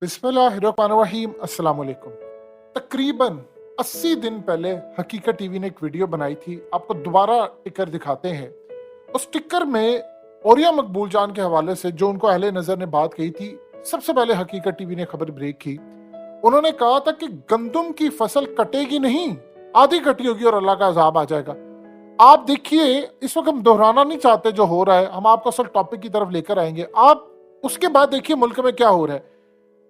बिस्मिल्लाहिर्रहमानिर्रहीम। अस्सलाम वालेकुम। तकरीबन 80 दिन पहले हकीकत टीवी ने एक वीडियो बनाई थी। आपको दोबारा टिकर दिखाते हैं। उस टिकर में औरिया मकबूल जान के हवाले से जो उनको अहले नज़र ने बात कही थी, सबसे पहले हकीकत टीवी ने खबर ब्रेक की। उन्होंने कहा था कि गंदम की फसल कटेगी नहीं, आधी कटी होगी और अल्लाह का अजाब आ जाएगा। आप देखिए, इस वक्त हम दोहराना नहीं चाहते जो हो रहा है, हम आपको असल टॉपिक की तरफ लेकर आएंगे। आप उसके बाद देखिए मुल्क में क्या हो रहा है।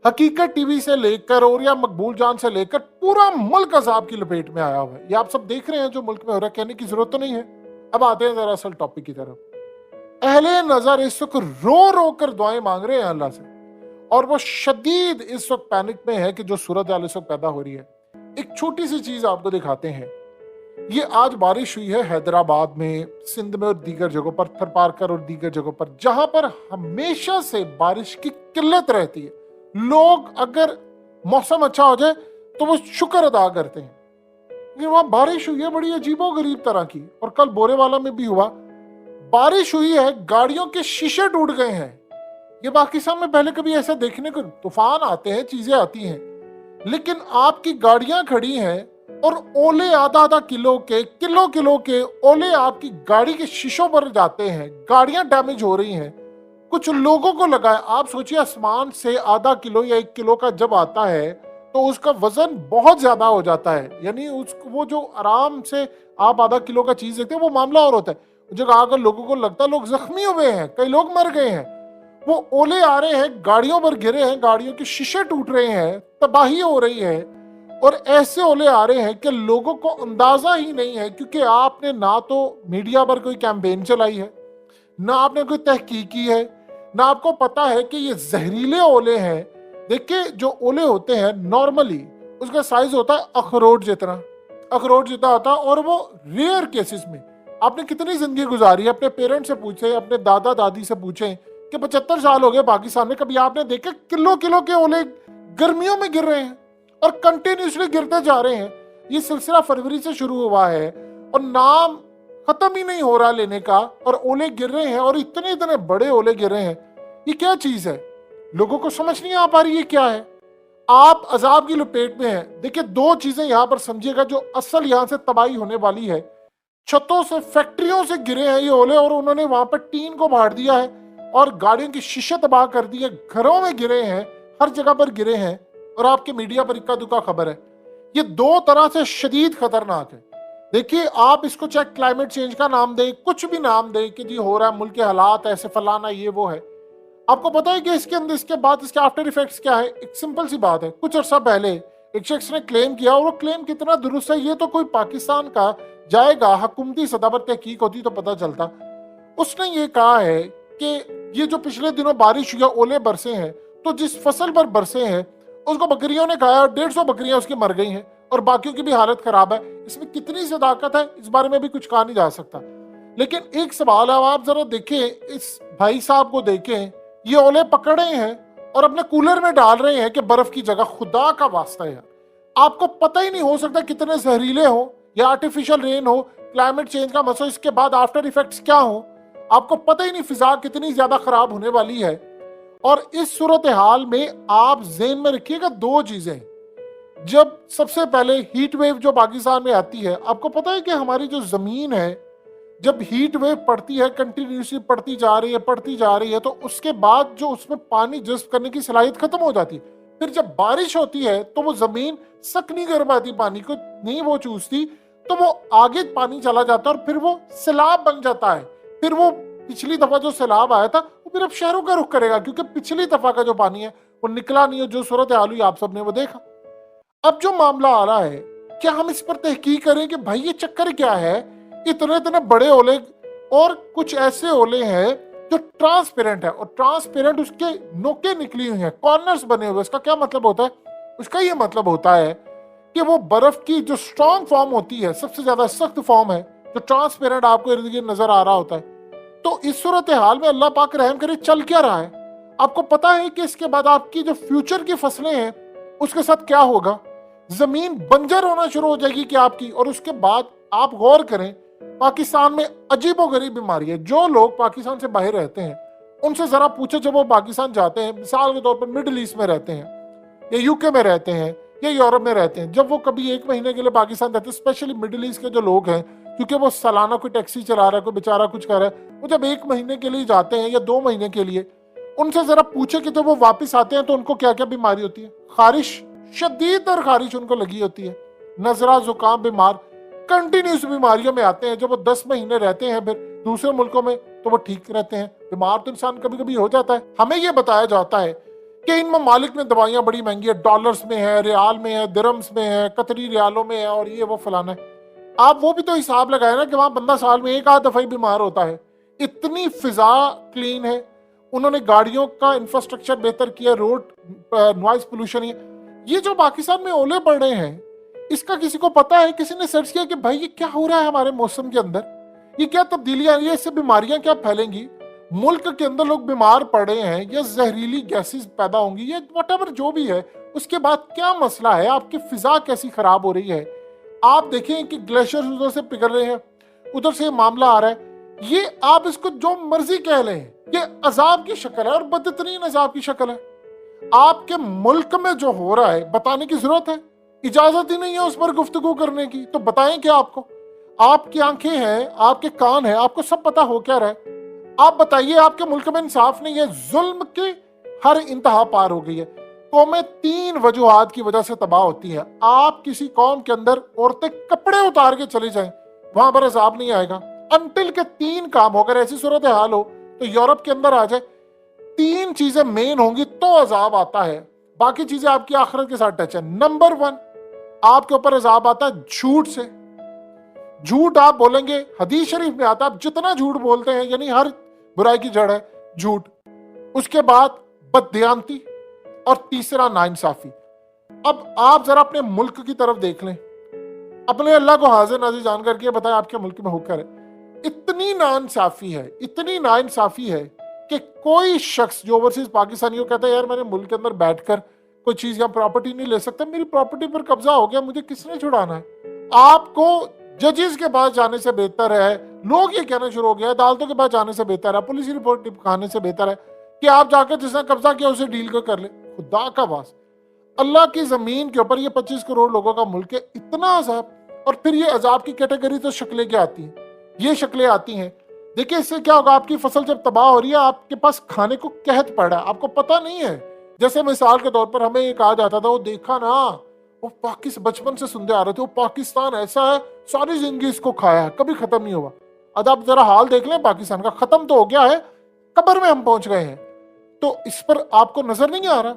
हकीकत टीवी से लेकर औरिया मकबूल जान से लेकर पूरा मुल्क अजाब की लपेट में आया हुआ है। ये आप सब देख रहे हैं जो मुल्क में हो रहा है, कहने की जरूरत तो नहीं है। अब आते हैं जरा असल टॉपिक की तरफ। अहले नजर इस वक्त रो रो कर दुआएं मांग रहे हैं अल्लाह से, और वो शदीद इस वक्त पैनिक में है कि जो सूरत हाल इस वक्त पैदा हो रही है। एक छोटी सी चीज आपको दिखाते हैं। ये आज बारिश हुई है हैदराबाद में, सिंध में और दीगर जगहों पर, थरपारकर और दीगर जगहों पर, जहां पर हमेशा से बारिश की किल्लत रहती है। लोग अगर मौसम अच्छा हो जाए तो वो शुक्र अदा करते हैं, लेकिन वहां बारिश हुई है बड़ी अजीबो गरीब तरह की। और कल बोरेवाला में भी हुआ, बारिश हुई है, गाड़ियों के शीशे टूट गए हैं। ये पाकिस्तान में पहले कभी ऐसा देखने को, तूफान आते हैं, चीजें आती हैं, लेकिन आपकी गाड़ियां खड़ी हैं और ओले आधा आधा किलो के ओले आपकी गाड़ी के शीशों पर जाते हैं, गाड़ियां डैमेज हो रही हैं। कुछ लोगों को लगा है, आप सोचिए आसमान से आधा किलो या 1 किलो का जब आता है तो उसका वजन बहुत ज्यादा हो जाता है। यानी वो जो आराम से आप आधा किलो का चीज देखते हैं, वो मामला और होता है। जगह आकर लोगों को लगता है लोग जख्मी हुए हैं, कई लोग मर गए हैं। वो ओले आ रहे हैं, गाड़ियों पर गिरे हैं, गाड़ियों के शीशे टूट रहे हैं, तबाही हो रही है। और ऐसे ओले आ रहे हैं कि लोगों को अंदाजा ही नहीं है, क्योंकि आपने ना तो मीडिया पर कोई कैंपेन चलाई है, ना आपने कोई तहकीक की है, ना आपको पता है कि ये जहरीले ओले हैं। देखिए, जो ओले होते हैं नॉर्मली उसका साइज होता है अखरोट जितना होता है, और वो रेयर केसेस में आपने कितनी जिंदगी गुजारी है, अपने पेरेंट्स से पूछे, अपने दादा दादी से पूछे कि 75 साल हो गए पाकिस्तान में, कभी आपने देखे किलो के ओले गर्मियों में गिर रहे हैं और कंटिन्यूसली गिरते जा रहे हैं। ये सिलसिला फरवरी से शुरू हुआ है और नाम खत्म ही नहीं हो रहा लेने का, और ओले गिर रहे हैं, और इतने बड़े ओले गिर रहे हैं। ये क्या चीज है, लोगों को समझ नहीं आ पा रही है क्या है। आप अजाब की लपेट में हैं। देखिए, 2 चीजें यहां पर समझिएगा जो असल यहां से तबाही होने वाली है। छतों से, फैक्ट्रियों से गिरे हैं ये ओले, और उन्होंने वहां पर टीन को फाड़ दिया है और गाड़ियों की शीशे तबाह कर दिए, घरों में गिरे हैं, हर जगह पर गिरे हैं, और आपके मीडिया पर इक्का दुक्का खबर है। ये 2 तरह से शदीद खतरनाक है। देखिए, आप इसको चाहे क्लाइमेट चेंज का नाम दें, कुछ भी नाम दें कि जी हो रहा है, मुल्क के हालात ऐसे, फलाना ये वो है। आपको पता है कि इसके अंदर, इसके बाद इसके आफ्टर इफेक्ट्स क्या है। एक सिंपल सी बात है, कुछ अर्सा पहले एक शख्स ने क्लेम किया, और वो क्लेम कितना दुरुस्त है ये तो कोई पाकिस्तान का जाएगा, हुकूमती सतह पर तहकीक होती तो पता चलता। उसने ये कहा है कि ये जो पिछले दिनों बारिश हुई, ओले बरसे हैं, तो जिस फसल पर बरसे हैं उसको बकरियों ने खाया, और 150 बकरियां उसकी मर गई हैं, और बाकियों की भी हालत खराब है। इसमें कितनी सदाकत है इस बारे में भी कुछ कहा नहीं जा सकता। लेकिन एक सवाल है, आप जरा देखें, इस भाई साहब को देखें, ये ओले पकड़े हैं और अपने कूलर में डाल रहे हैं कि बर्फ की जगह। खुदा का वास्ता है, आपको पता ही नहीं हो सकता कितने जहरीले हो, या आर्टिफिशियल रेन हो, क्लाइमेट चेंज का मसला, इसके बाद आफ्टर इफेक्ट्स क्या हो, आपको पता ही नहीं। फिजा कितनी ज्यादा खराब होने वाली है। और इस सूरत हाल में आप ज़हन में रखिएगा 2 चीजें। जब सबसे पहले हीट वेव जो पाकिस्तान में आती है, आपको पता है कि हमारी जो जमीन है, जब हीट वेव पड़ती है, कंटिन्यूसली पड़ती जा रही है, तो उसके बाद जो उसमें पानी जज्ब करने की सलाहियत खत्म हो जाती है। फिर जब बारिश होती है तो वो जमीन सक नहीं कर पाती, पानी को नहीं वो चूसती, तो वो आगे पानी चला जाता है और फिर वो सैलाब बन जाता है। फिर वो पिछली दफा जो सैलाब आया था वो फिर अब शहरों का रुख करेगा, क्योंकि पिछली दफा का जो पानी है वो निकला नहीं है। जो सूरत हाल हुई आप सबने वो देखा। अब जो मामला आ रहा है, क्या हम इस पर तहकीक करें कि भाई ये चक्कर क्या है। इतने बड़े ओले, और कुछ ऐसे ओले हैं जो ट्रांसपेरेंट है, और ट्रांसपेरेंट उसके नोके निकली हुई हैं, कॉर्नर्स बने हुए। इसका क्या मतलब होता है, उसका ये मतलब होता है कि वो बर्फ की जो स्ट्रॉन्ग फॉर्म होती है, सबसे ज्यादा सख्त फॉर्म है, जो ट्रांसपेरेंट आपको इर्द गिर्द नजर आ रहा होता है। तो इस सूरत हाल में अल्लाह पाक रहम करे, चल क्या रहा है। आपको पता है कि इसके बाद आपकी जो फ्यूचर की फसलें हैं उसके साथ क्या होगा। जमीन बंजर होना शुरू हो जाएगी कि आपकी। और उसके बाद आप गौर करें, पाकिस्तान में अजीबोगरीब बीमारी है। जो लोग पाकिस्तान से बाहर रहते हैं उनसे जरा पूछे, जब वो पाकिस्तान जाते हैं, मिसाल के तौर पर मिडिल ईस्ट में रहते हैं, या यूके में रहते हैं या यूरोप में रहते हैं, जब वो कभी एक महीने के लिए पाकिस्तान रहते हैं, स्पेशली मिडिल ईस्ट के जो लोग हैं, क्योंकि वो सालाना कोई टैक्सी चला रहा है, कोई बेचारा कुछ कर रहा है, वो जब एक महीने के लिए जाते हैं या 2 महीने के लिए, उनसे जरा पूछे कि जब वो वापस आते हैं तो उनको क्या क्या बीमारी होती है। खारिश, शदीद और खारिश उनको लगी होती है, नजरा, जुकाम, बीमार, कंटिन्यूस बीमारियों में आते हैं। जब वो 10 महीने रहते हैं फिर दूसरे मुल्कों में तो वो ठीक रहते हैं। बीमार तो इंसान कभी कभी हो जाता है। हमें ये बताया जाता है कि इन ममालिक में दवाइयां बड़ी महंगी है, डॉलर्स में है, रियाल में है, दिरहम्स में है, कतरी रियालों में है, और ये वो फलाना है। आप वो भी तो हिसाब लगाए ना कि वहां बंदा साल में एक आध दफा ही बीमार होता है। इतनी फिजा क्लीन है, उन्होंने गाड़ियों का इंफ्रास्ट्रक्चर बेहतर किया, रोड नॉइज पोल्यूशन। ये जो पाकिस्तान में ओले पड़ रहे हैं, इसका किसी को पता है? किसी ने सर्च किया कि भाई ये क्या हो रहा है हमारे मौसम के अंदर, ये क्या तब्दीलियां आ रही है, इससे बीमारियां क्या फैलेंगी, मुल्क के अंदर लोग बीमार पड़े हैं, या जहरीली गैसेस पैदा होंगी, या व्हाटएवर जो भी है, उसके बाद क्या मसला है, आपकी फिजा कैसी खराब हो रही है। आप देखें कि ग्लेशियर्स उधर से पिघल रहे हैं, उधर से मामला आ रहा है। ये आप इसको जो मर्जी कह लें, ये अजाब की शक्ल है और बदतरीन अजाब की शक्ल है। आपके मुल्क में जो हो रहा है बताने की जरूरत है? इजाजत ही नहीं है उस पर गुफ्तगू करने की, तो बताएं क्या आपको? आपकी आंखें हैं, आपके कान हैं, आपको सब पता हो क्या रहा है। आप बताइए, आपके मुल्क में इंसाफ नहीं है, जुल्म की हर इंतहा पार हो गई है। कौमें 3 वजूहात की वजह से तबाह होती है। आप किसी कौम के अंदर औरतें कपड़े उतार के चली जाएं, वहां पर अजाब नहीं आएगा अनटिल के 3 काम हो। अगर ऐसी सूरत हाल हो तो यूरोप के अंदर आ जाए, 3 चीजें मेन होंगी तो अजाब आता है, बाकी चीजें आपकी आखिरत के साथ टच है। नंबर 1, आपके ऊपर अजाब आता है झूठ से। झूठ आप बोलेंगे, हदीस शरीफ में आता है, आप जितना झूठ बोलते हैं, यानी हर बुराई की जड़ है झूठ। उसके बाद बददियानती, और तीसरा नाइंसाफी। अब आप जरा अपने मुल्क की तरफ देख लें, अपने अल्लाह को हाजिर नाज़िर जान करके बताएं आपके मुल्क में होकर है। इतनी नाइंसाफी है, इतनी नाइंसाफी है कि कोई शख्स जो ओवरसीज पाकिस्तानियों कहता है यार मैंने मुल्क के अंदर बैठकर कोई चीज या प्रॉपर्टी नहीं ले सकता, मेरी प्रॉपर्टी पर कब्जा हो गया, मुझे किसने छुड़ाना है। आपको जजेस के पास जाने से बेहतर है, लोग ये कहना शुरू हो गया, अदालतों के पास जाने से बेहतर है, पुलिस रिपोर्ट दिखाने से बेहतर है कि आप जाकर जिसने कब्जा किया उसे डील को कर ले। खुदा का वास, अल्लाह की जमीन के ऊपर ये 25 करोड़ लोगों का मुल्क है, इतना अजाब। और फिर ये अजाब की कैटेगरी तो शक्लें क्या आती हैं, ये शक्लें आती हैं। देखिए इससे क्या होगा, आपकी फसल जब तबाह हो रही है, आपके पास खाने को कहत पड़ा है, आपको पता नहीं है। जैसे मिसाल के तौर पर हमें एक आ जाता था, वो देखा ना, वो पाकिस्तान बचपन से सुनते आ रहे थे, वो पाकिस्तान ऐसा है, सारी जिंदगी इसको खाया है, कभी खत्म नहीं हुआ। अब आप जरा हाल देख लें पाकिस्तान का, खत्म तो हो गया है, कब्र में हम पहुंच गए हैं। तो इस पर आपको नजर नहीं आ रहा?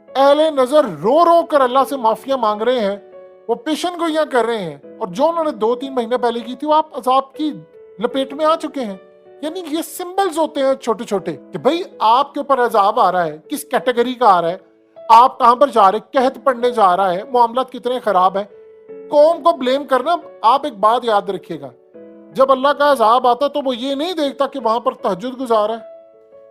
अहले नजर रो रो कर अल्लाह से माफिया मांग रहे हैं, वो पेशन गोइयां कर रहे हैं, और जो उन्होंने 2-3 महीने पहले की थी वो आप अजाब की लपेट में आ चुके हैं। यानी ये सिंबल्स होते हैं छोटे छोटे कि भाई आपके ऊपर अजाब आ रहा है, किस कैटेगरी का आ रहा है, आप कहां पर जा रहे, कहत पड़ने जा रहा है, मामला कितने खराब है। कौम को ब्लेम करना, आप एक बात याद रखिएगा, जब अल्लाह का अजाब आता तो वो ये नहीं देखता कि वहां पर तहज्जुद गुजारा है,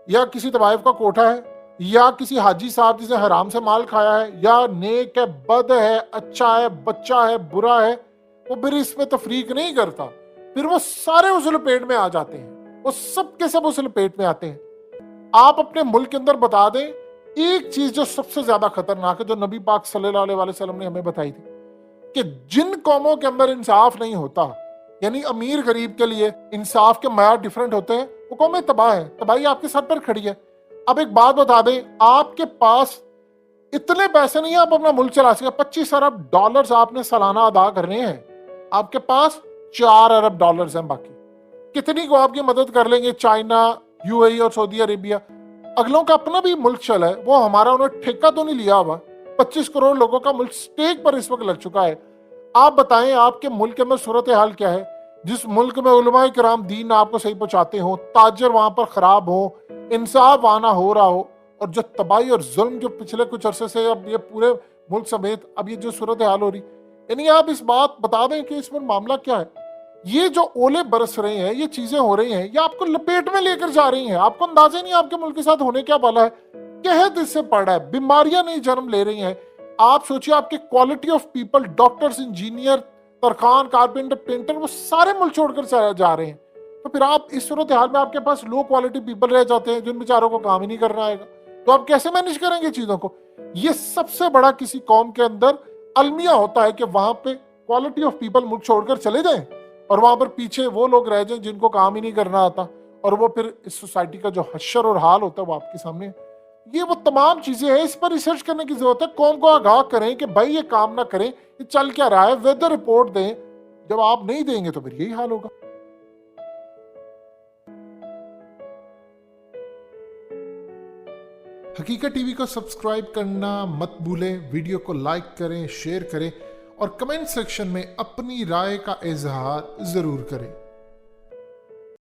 या किसी तवाइफ का कोठा है, या किसी हाजी साहब जिसने हराम से माल खाया है, या नेक है, बद है, अच्छा है, बच्चा है, बुरा है, वो फिर इसमें तफरीक नहीं करता। फिर वो सारे उस लपेट में आ जाते हैं, वो सब के सब उस लपेट में आते हैं। आप अपने मुल्क के अंदर बता दें एक चीज जो सबसे ज्यादा खतरनाक है, जो नबी पाक सल्लल्लाहु अलैहि वसल्लम ने हमें बताई थी, कि जिन कौमों के अंदर इंसाफ नहीं होता, यानी अमीर गरीब के लिए इंसाफ के मयार डिफरेंट होते हैं, वो कौमें तबाह है, तबाही आपके सर पर खड़ी है। अब एक बात बता दें, आपके पास इतने पैसे नहीं है आप अपना मुल्क चला सके। 25 अरब डॉलर्स आपने सालाना अदा करने हैं, आपके पास 4 अरब डॉलर्स हैं, बाकी कितनी को आपकी मदद कर लेंगे चाइना, यूएई और सऊदी अरेबिया। अगलों का अपना भी मुल्क चला है, वो हमारा उन्होंने ठेका तो नहीं लिया हुआ। 25 करोड़ लोगों का मुल्क स्टेक पर इस वक्त लग चुका है। आप बताएं आपके मुल्क में सूरत हाल क्या है, जिस मुल्क में उलमाए किराम दीन आपको सही पहुंचाते हो, ताजर वहां पर खराब हो, इंसाफ आना हो रहा हो, और जो तबाही और जुल्म जो पिछले कुछ अरसे से अब ये पूरे मुल्क समेत अब ये जो सूरत हाल हो रही, यानी आप इस बात बता दें कि इसमें मामला क्या है। ये जो ओले बरस रहे हैं, ये चीजें हो रही हैं, ये आपको लपेट में लेकर जा रही हैं, आपको अंदाजा नहीं आपके मुल्क के साथ होने क्या वाला है। कहत इससे पड़ा है, बीमारियां नहीं जन्म ले रही हैं। आप सोचिए आपके quality of people, doctors, engineer, तरखान, कारपेंटर, पेंटर, वो सारे मुल्क छोड़कर जा रहे हैं। तो फिर आप इस सूरत हाल में आपके पास लो क्वालिटी पीपल रह जाते हैं, जिन बेचारों को काम ही नहीं करना आएगा। तो आप कैसे मैनेज करेंगे चीजों को? ये सबसे बड़ा किसी कौम के अंदर अलमिया होता है कि वहां पे क्वालिटी ऑफ पीपल मुल्क छोड़कर चले जाएं और वहां पर पीछे वो लोग रह जाएं जिनको काम ही नहीं करना आता, और वो फिर इस सोसाइटी का जो हश्र और हाल होता है वो आपके सामने है। ये वो तमाम चीजें हैं, इस पर रिसर्च करने की जरूरत है। कौम को आगाह करें कि भाई ये काम ना करें, ये चल क्या रहा है, वेदर रिपोर्ट दें। जब आप नहीं देंगे तो फिर यही हाल होगा। हकीकत टीवी को सब्सक्राइब करना मत भूलें, वीडियो को लाइक करें, शेयर करें और कमेंट सेक्शन में अपनी राय का इजहार जरूर करें।